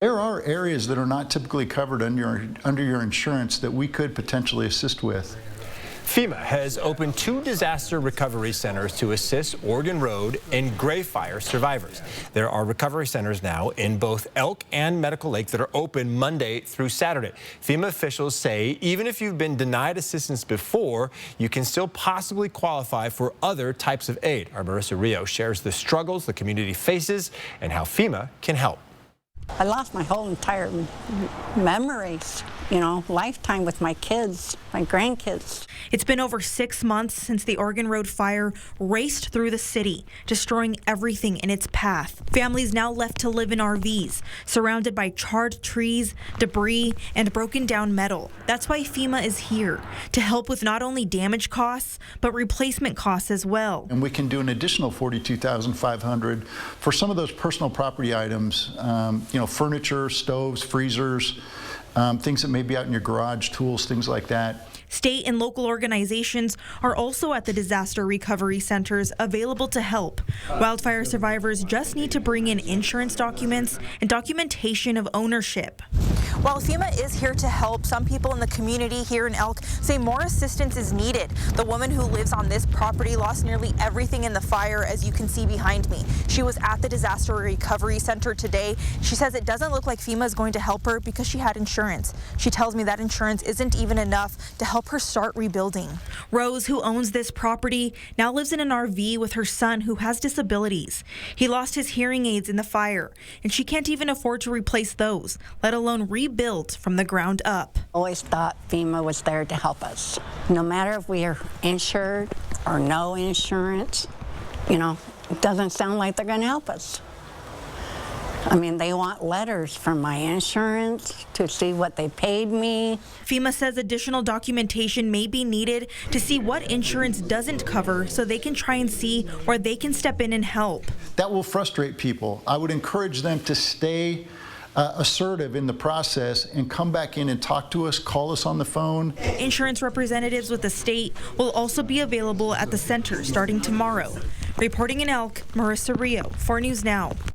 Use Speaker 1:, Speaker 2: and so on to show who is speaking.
Speaker 1: There are areas that are not typically covered under your insurance that we could potentially assist with.
Speaker 2: FEMA has opened 2 disaster recovery centers to assist Oregon Road and Gray Fire survivors. There are recovery centers now in both Elk and Medical Lake that are open Monday through Saturday. FEMA officials say even if you've been denied assistance before, you can still possibly qualify for other types of aid. Our Marissa Rio shares the struggles the community faces and how FEMA can help.
Speaker 3: I lost my whole entire memories, lifetime with my kids, my grandkids.
Speaker 4: It's been over 6 months since the Oregon Road fire raced through the city, destroying everything in its path. Families now left to live in RVs, surrounded by charred trees, debris, and broken down metal. That's why FEMA is here, to help with not only damage costs, but replacement costs as well.
Speaker 1: And we can do an additional $42,500 for some of those personal property items, furniture, stoves, freezers, things that may be out in your garage, tools, things like that.
Speaker 4: State and local organizations are also at the disaster recovery centers available to help. Wildfire survivors just need to bring in insurance documents and documentation of ownership.
Speaker 5: While FEMA is here to help, some people in the community here in Elk say more assistance is needed. The woman who lives on this property lost nearly everything in the fire, as you can see behind me. She was at the disaster recovery center today. She says it doesn't look like FEMA is going to help her because she had insurance. She tells me that insurance isn't even enough to help her start rebuilding.
Speaker 4: Rose, who owns this property, now lives in an RV with her son who has disabilities. He lost his hearing aids in the fire, and she can't even afford to replace those, let alone rebuild from the ground up.
Speaker 3: Always thought FEMA was there to help us. No matter if we are insured or no insurance, it doesn't sound like they're going to help us. I mean, they want letters from my insurance to see what they paid me.
Speaker 4: FEMA says additional documentation may be needed to see what insurance doesn't cover so they can try and see where they can step in and help.
Speaker 1: That will frustrate people. I would encourage them to stay assertive in the process and come back in and talk to us, call us on the phone.
Speaker 4: Insurance representatives with the state will also be available at the center starting tomorrow. Reporting in Elk, Marissa Rio, 4 News Now.